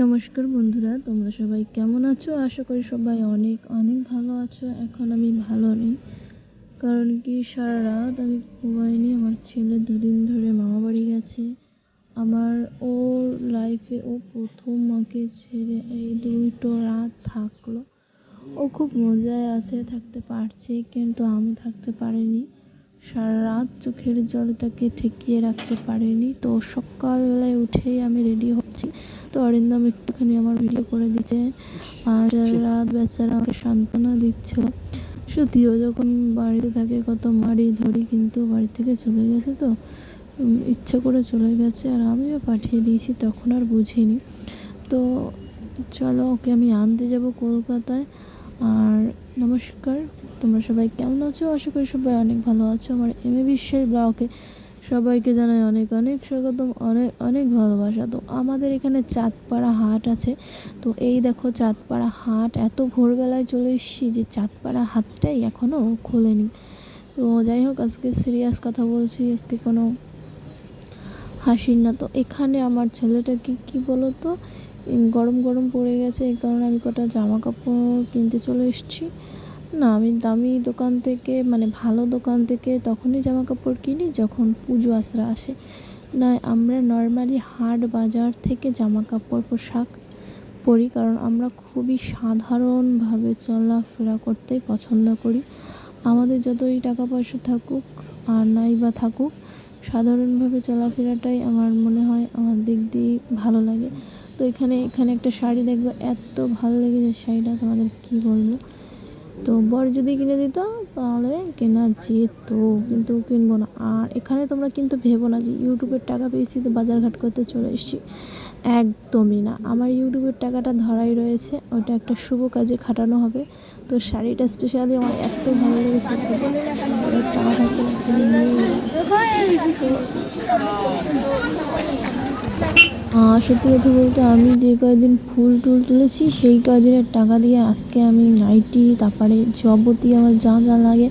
নমস্কার বন্ধুরা, তোমরা সবাই কেমন আছো? আশা করি সবাই অনেক অনেক ভালো আছো। এখন আমি ভালো নেই, কারণ কি সারা রাত আমি ঘুমাইনি। আমার ছেলে দুদিন ধরে মামা বাড়ি গেছে। ওর লাইফে ও প্রথম মাকে ছেড়ে এই 2টো রাত থাকলো। ও খুব মজায় আছে, থাকতে পারছে, কিন্তু আমি থাকতে পারিনি। সারা রাত চোখের জলটাকে ঠেকিয়ে রাখতে পারিনি। তো সকালবেলায় উঠেই আমি রেডি হচ্ছি। তো অরিন্দম একটুখানি আমার ভিডিও করে দিচ্ছে, আর রাত বেচারা আমাকে সান্ত্বনা দিচ্ছিল। সত্যিও যখন বাড়িতে থাকে কত মারি ধরি, কিন্তু বাড়ি থেকে চলে গেছে তো ইচ্ছা করে চলে গেছে, আর আমিও পাঠিয়ে দিয়েছি, তখন আর বুঝিনি। তো চলো ওকে আমি আনতে যাব কলকাতায়। আর নমস্কার, তোমরা সবাই কেমন আছো? আশা করি সবাই অনেক ভালো আছো। আমার এম এ বিশ্বের ব্লগে সবাইকে জানাই অনেক অনেক স্বাগতম, অনেক অনেক ভালোবাসা। তো আমাদের এখানে চাঁদপাড়া হাট আছে। তো এই দেখো চাঁদপাড়া হাট, এত ভোরবেলায় চলে এসেছি যে চাঁদপাড়া হাটটাই এখনও খোলেনি। তো যাই হোক, আজকে সিরিয়াস কথা বলছি, আজকে কোনো হাসির না। তো এখানে আমার ছেলেটাকে কি বলো তো, গরম গরম পড়ে গেছে, এই কারণে আমি কটা জামা কাপড় কিনতে চলে এসেছি। না, আমি দামি দোকান থেকে, মানে ভালো দোকান থেকে তখনই জামা কাপড় কিনি যখন পুজো আশরা আসে। না, আমরা নর্মালি হাট বাজার থেকে জামা কাপড় পোশাক পরি, কারণ আমরা খুবই সাধারণভাবে চলাফেরা করতেই পছন্দ করি। আমাদের যতই টাকা পয়সা থাকুক আর নাই বা থাকুক, সাধারণভাবে চলাফেরাটাই আমার মনে হয় আমার দিক দিয়ে ভালো লাগে। তো এখানে একটা শাড়ি দেখবো, এত ভালো লেগেছে শাড়িটা, তোমাদের কি বলবো। তো বর যদি কিনে দিত তাহলে কেনা যেত, কিন্তু কিনবো না। আর এখানে তোমরা কিন্তু ভেবো না যে ইউটিউবের টাকা পেয়েছি তো বাজারঘাট করতে চলে এসেছি, একদমই না। আমার ইউটিউবের টাকাটা ধরাই রয়েছে, ওটা একটা শুভ কাজে খাটানো হবে। তো শাড়িটা স্পেশালি আমার এত ভালো লেগেছে, টাকা থাকলে সত্যি কথা বলতে আমি যে কয়েকদিন ফুল টুল তুলেছি সেই কয়েকদিনের টাকা দিয়ে আজকে আমি নাইটি, তারপরে যাবতীয় আমার যা যা লাগে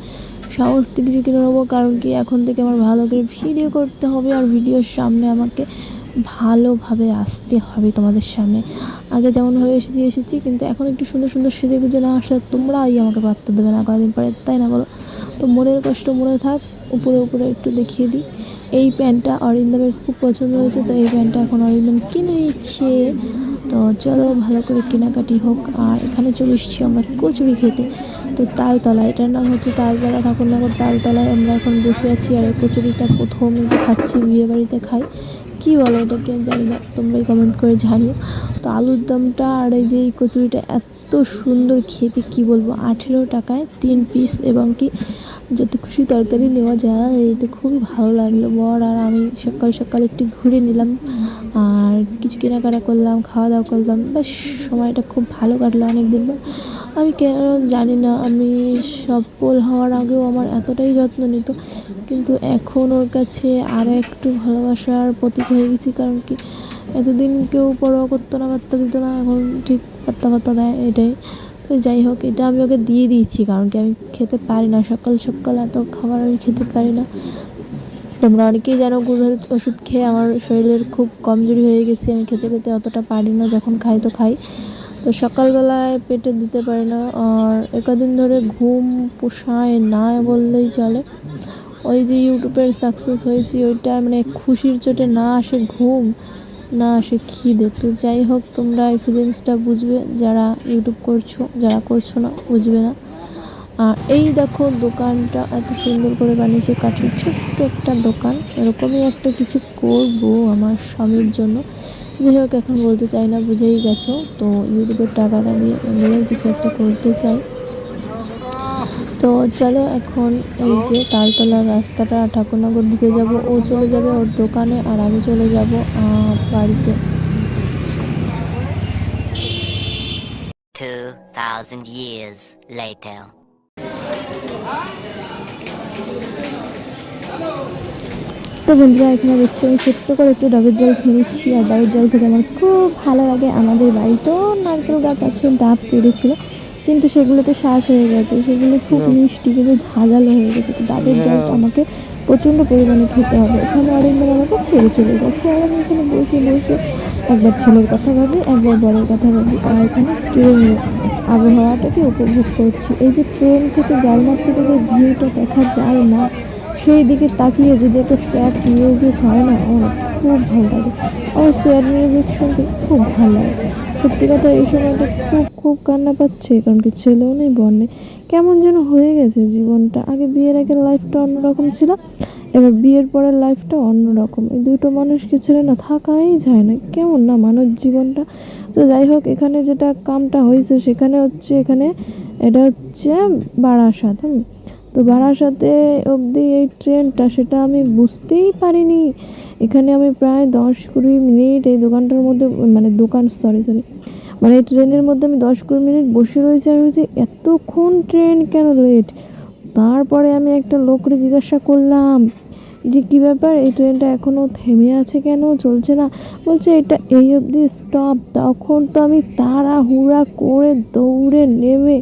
সমস্ত কিছু কিনে নেবো। কারণ কি এখন থেকে আমার ভালো করে ভিডিও করতে হবে, আর ভিডিওর সামনে আমাকে ভালোভাবে আসতে হবে তোমাদের সামনে। আগে যেমনভাবে এসেছি, কিন্তু এখন একটু সুন্দর সুন্দর সেজে গুজে না আসলে তোমরাই আমাকে পাত্তা দেবে না কয়েকদিন পরে, তাই না বলো? তো মনের কষ্ট মনে থাক, উপরে উপরে একটু দেখিয়ে দিই। এই প্যান্টটা অরিন্দমের খুব পছন্দ হয়েছে, তো এই প্যান্টটা এখন অরিন্দম কিনে নিচ্ছে। তো চলো ভালো করে কেনাকাটি হোক। আর এখানে চলে এসেছি আমরা কচুরি খেতে। তো তালতলা, এটার নাম হচ্ছে তালতলা ঠাকুরনগর। তালতলায় আমরা এখন বসে আছি, আর এই কচুরিটা প্রথম যে খাচ্ছি, বিয়ে বাড়িতে খাই। কী বলে এটাকে জানি না, তোমরাই কমেন্ট করে জানিও। তো আলুর দমটা আর এই যে এই কচুরিটা এত সুন্দর খেতে, কি বলবো। 18 টাকায় 3 পিস, এবং কি যত খুশি তরকারি নেওয়া যায়। এতে খুবই ভালো লাগলো। বর আর আমি সকাল সকাল একটু ঘুরে নিলাম, আর কিছু কেনাকাটা করলাম, খাওয়া দাওয়া করলাম, বেশ সময়টা খুব ভালো কাটলো অনেকদিন পর। আমি কেন জানি না, আমি সফল হওয়ার আগেও আমার এতটাই যত্ন নিত, কিন্তু এখন ওর কাছে আর একটু ভালোবাসার প্রতীক হয়ে গেছি। কারণ কি এতদিন কেউ পরোয়া করতো না, পাত্তা দিত না, এখন ঠিক পাত্তা দেয়, এটাই। তো যাই হোক, এটা আমি ওকে দিয়ে দিয়েছি, কারণ কি আমি খেতে পারি না সকাল সকাল এত খাবার, আমি খেতে পারি না। তোমরা অনেকেই জানো গুড়ের ওষুধ খেয়ে আমার শরীরের খুব কমজোরি হয়ে গেছে, আমি খেতে খেতে অতটা পারি না, যখন খাই তো খাই। তো সকালবেলায় পেটে দিতে পারি না, আর একদিন ধরে ঘুম পোষায় না বললেই চলে। ওই যে ইউটিউবের সাকসেস হয়েছি, ওইটা মানে খুশির চোটে না আসে ঘুম, না আসে খিদে। তো যাই হোক, তোমরা এই ফিলিংসটা বুঝবে যারা ইউটিউব করছো, যারা করছো না বুঝবে না। আর এই দেখো দোকানটা এত সুন্দর করে বানিয়েছে, কাঠের ছোট্ট একটা দোকান। এরকমই একটা কিছু করবো আমার স্বামীর জন্য। যাই হোক, এখন বলতে চাই না, বুঝেই গেছো। তো ইউটিউবের টাকাটা দিয়ে এমনি কিছু একটা করতে চাই। তো চলো এখন এই যে তালতলার রাস্তাটা, ঠাকুরনগর ঢুকে যাব, ও চলে যাবে ওর দোকানে, আর আমি চলে যাব বাড়িতে। 2000 years later. তো বন্ধুরা, এখানে দেখছি আমি ছোট্ট করে একটু ডাবের জল খেয়ে নিচ্ছি, আর ডাবের জল খেতে আমার খুব ভালো লাগে। আমাদের বাড়িতেও নারকেল গাছ আছে, ডাব পেড়েছিল, কিন্তু সেগুলোতে শ্বাস হয়ে গেছে, সেগুলো খুব মিষ্টি কিন্তু ঝাঁঝালো হয়ে গেছে। তো ডাবের জলটা আমাকে প্রচণ্ড পরিমাণে খেতে হবে। এখানে অরিন্দম আমাকে ছেড়ে চলে গেছে, আর আমি এখানে বসে বসে একবার ছেলের কথা ভাবি, একবার বরের কথা ভাবি, আর এখানে ট্রেনের আবহাওয়াটাকে উপভোগ করছি। এই যে ট্রেন থেকে জানলার থেকে যে ভিউটা দেখা যায় না, সেই দিকে তাকিয়ে যদি একটা স্যাড মিউজিক হয় না, আমার খুব ভালো লাগে। আমার স্যাড মিউজিক শুনতে খুব ভালো লাগে। সত্যি কথা এই সময়টা খুব খুব কান্না পাচ্ছে, কারণ কি ছেলেও নেই, বর নেই, কেমন যেন হয়ে গেছে জীবনটা। আগে বিয়ের আগের লাইফটা অন্যরকম ছিল, এবার বিয়ের পরের লাইফটা অন্যরকম। এই দুটো মানুষকে ছেড়ে না থাকাই যায় না, কেমন না মানব জীবনটা। তো যাই হোক, এখানে যেটা কামটা হয়েছে সেখানে হচ্ছে, এখানে এটা হচ্ছে বারাসাত। তো বারাসাতে অবধি এই ট্রেনটা, সেটা আমি বুঝতেই পারিনি। এখানে আমি প্রায় 10-20 মিনিট এই দোকানটার মধ্যে, মানে দোকান সরি মানে এই ট্রেনের মধ্যে আমি 10-20 মিনিট বসে রয়েছি। আমি বলছি এতক্ষণ ট্রেন কেন লেট। তারপরে আমি একটা লোককে জিজ্ঞাসা করলাম যে কী ব্যাপার, এই ট্রেনটা এখনও থেমে আছে কেন, চলছে না? বলছে এটা এই অবধি স্টপ। তখন তো আমি তাড়াহুড়া করে দৌড়ে নেমে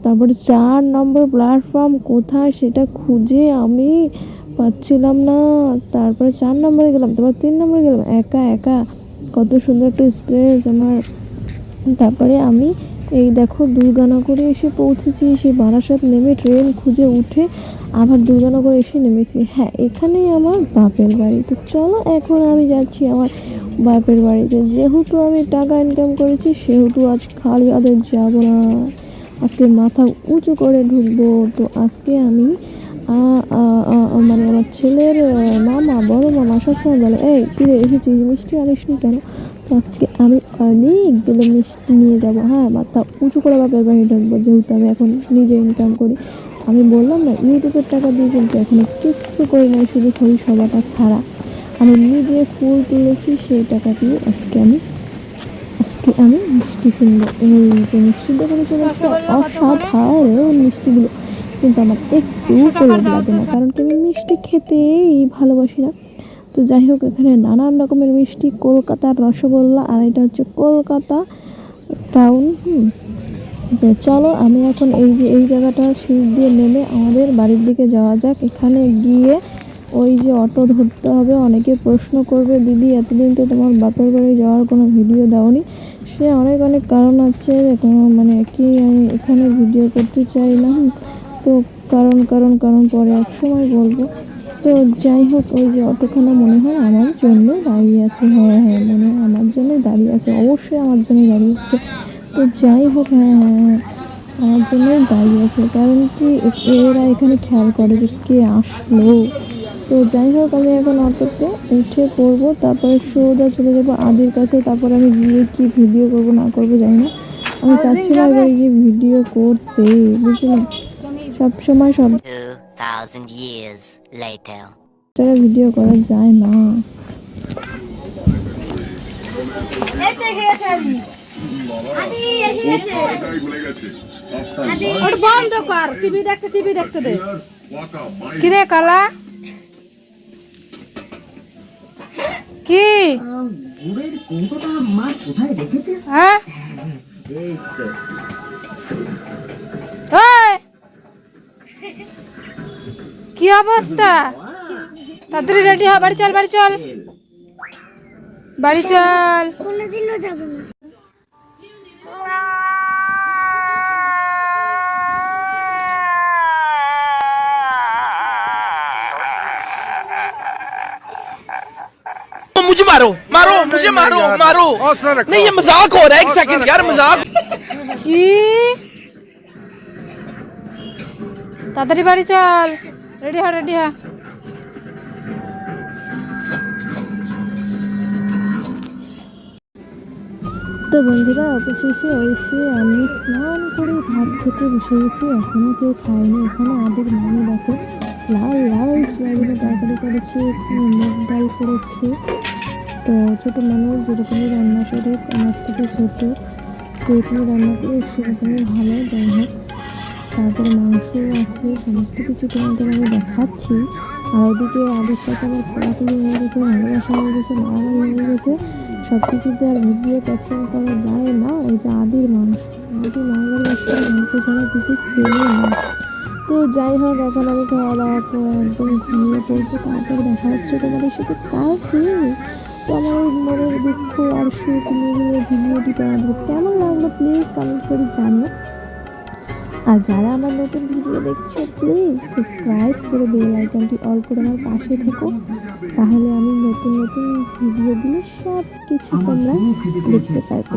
তারপরে 4 নম্বর প্ল্যাটফর্ম কোথায় সেটা খুঁজে আমি পাচ্ছিলাম না। তারপরে 4 নম্বরে গেলাম, তারপর 3 নম্বরে গেলাম, একা একা। কত সুন্দর একটা স্ক্রেচ আমার। তারপরে আমি এই দেখো দুর্গানগরে এসে পৌঁছেছি। সেই বারাসাত নেমে ট্রেন খুঁজে উঠে আবার দুর্গানগরে এসে নেমেছি। হ্যাঁ, এখানেই আমার বাপের বাড়ি। তো চলো এখন আমি যাচ্ছি আমার বাপের বাড়িতে। যেহেতু আমি টাকা ইনকাম করেছি, সেহেতু আজ খালি হাতে যাবো না, আজকে মাথা উঁচু করে ঢুকবো। তো আজকে আমি মানে আমার ছেলের মামা, বড় মামা সবসময় বলে, এই কিরে এসেছিস, মিষ্টি আনিসনি কেন? তো আজকে আমি অনেকগুলো মিষ্টি নিয়ে যাবো। হ্যাঁ, মাথা উঁচু করে বাপের বাড়ি ঢুকবো, যেহেতু আমি এখন নিজে ইনকাম করি। আমি বললাম না, ইউটিউবের টাকা দিয়ে কিন্তু এখনো কিছু করি নাই, শুধু খড়ি সবাটা ছাড়া। আমি নিজে ফুল তুলেছি, সেই টাকা দিয়ে আজকে আমি মিষ্টি কিনবো। এই যে মিষ্টির দোকানে চলে এসেছে, অসাধারণ মিষ্টিগুলো, কিন্তু আমার একটু লোভ লাগে না, কারণ কি আমি মিষ্টি খেতেই ভালোবাসি না। তো যাই হোক, এখানে নানান রকমের মিষ্টি, কলকাতার রসগোল্লা, আর এটা হচ্ছে কলকাতা টাউন। তো চলো আমি এখন এই জায়গাটা সিঁড়ি দিয়ে নেমে আমাদের বাড়ির দিকে যাওয়া যাক। এখানে গিয়ে ওই যে অটো ধরতে হবে। অনেকে প্রশ্ন করবে, দিদি এতদিন তো তোমার বাপের বাড়ি যাওয়ার কোনো ভিডিও দাওনি। সে অনেক অনেক কারণ আছে, মানে কি আমি এখানে ভিডিও করতে চাই না। তো কারণ পরে এক সময় বলবো। তো যাই হোক, ওই যে অটোখানা মনে হয় আমার জন্য দাঁড়িয়ে আছে। হ্যাঁ হ্যাঁ, মনে হয় আমার জন্য দাঁড়িয়ে আছে, অবশ্যই আমার জন্য দাঁড়িয়ে আছে। তো যাই হোক, হ্যাঁ হ্যাঁ হ্যাঁ, আমার জন্যই দাঁড়িয়ে আছে, কারণ কি এরা এখানে খেয়াল করে যে কে আসলো। তো যাই হোক, আমি এখন অটোতে উঠে পড়বো, তারপরে সোজা চলে যাবো আদির কাছে। তারপরে আমি গিয়ে কি ভিডিও করবো না করবো জানি না, আমি চাচ্ছি না এবার গিয়ে ভিডিও করতে, বুঝলাম। সবসময় সব 2,000 years later. জায়গায় ভিডিও করা যায় না। বন্ধ কর, টিভি দেখতে দে। কিরে কালা, কি হ্যাঁ? কি অবস্থা? তাড়াতাড়ি রেডি হ, বাড়ি চল বাড়ি চল বাড়ি চল। কোনোদিনও যাব না। मुझे मारो मारो मुझे मारो मारो नहीं, ये मजाक हो रहा है। एक सेकंड यार, मजाक। কি তাড়াতাড়ি বাড়ি চল, রেডি হ রেডি হ। তো বন্ধুরা, অবশেষে এসে আমি স্নান করে ভাত খেতে বসে গেছি। এখনও কেউ খায়নি। এখানে আদির মামি দেখো লাল লাল সয়াবিনের তরকারি করেছে, এখানে মুগ ডাল করেছে। তো ছোটো মানুষ যেরকমই রান্না করে, আমার থেকে ছোটো যেরকমই রান্না করে সেরকমই ভালো। যাই হোক, তারপরে মাংসও আছে, সমস্ত কিছু তোমাদের আমি দেখাচ্ছি। আর ওদিকে আদির সাথে আমার খোলাখুলি হয়ে গেছে, ভালোবাসা হয়ে গেছে, মারামারি হয়ে গেছে। সব কিছুতে আর ভিডিও ক্যাপশন করা যায় না। ওই যে আদির মানুষ বাংলাদেশের গল্প ছাড়া কিছু চেনে না। তো যাই হোক, এখন আমি খাওয়া দাওয়া করে একদম ঘুমিয়ে পড়বো, তারপর দেখা হচ্ছে তোমাদের সাথে কালকে। তো আমার ওই মনের দুঃখ আর সুখ মিলিয়ে ভিডিওটি তোমাদের কেমন লাগলো প্লিজ কমেন্ট করে জানিও। আর যারা আমার নতুন ভিডিও দেখছো প্লিজ সাবস্ক্রাইব করে বেল আইকনটি অল করে আমার পাশে থেকো, তাহলে আমি নতুন নতুন ভিডিও দিলে সব কিছু তোমরা দেখতে পারবে।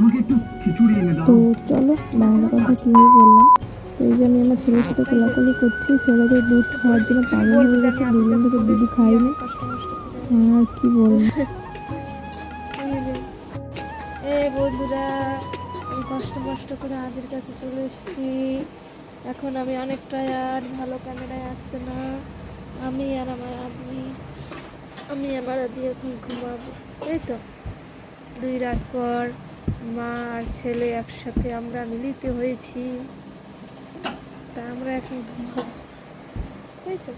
তো চলো, বাংলা কথা কিনে বললাম। তো এই যে আমি আমার ছেলের সাথে কোলাকুলি করছি, ছেলেকে দুধ খাওয়ার জন্য পাগল হয়ে গেছে, দুদিন থেকে দুধ খাইনি। আর কি বলবো। বন্ধুরা, আমি কষ্ট করে আদির কাছে চলে এসেছি। এখন আমি অনেকটাই আর ভালো ক্যামেরায় আসছে না। আমি আর আমার আদি এখন ঘুমাবো। এই তো 2 রাত পর মা আর ছেলে একসাথে আমরা মিলিত হয়েছি, তা আমরা এখন ঘুমাবো। এই তো।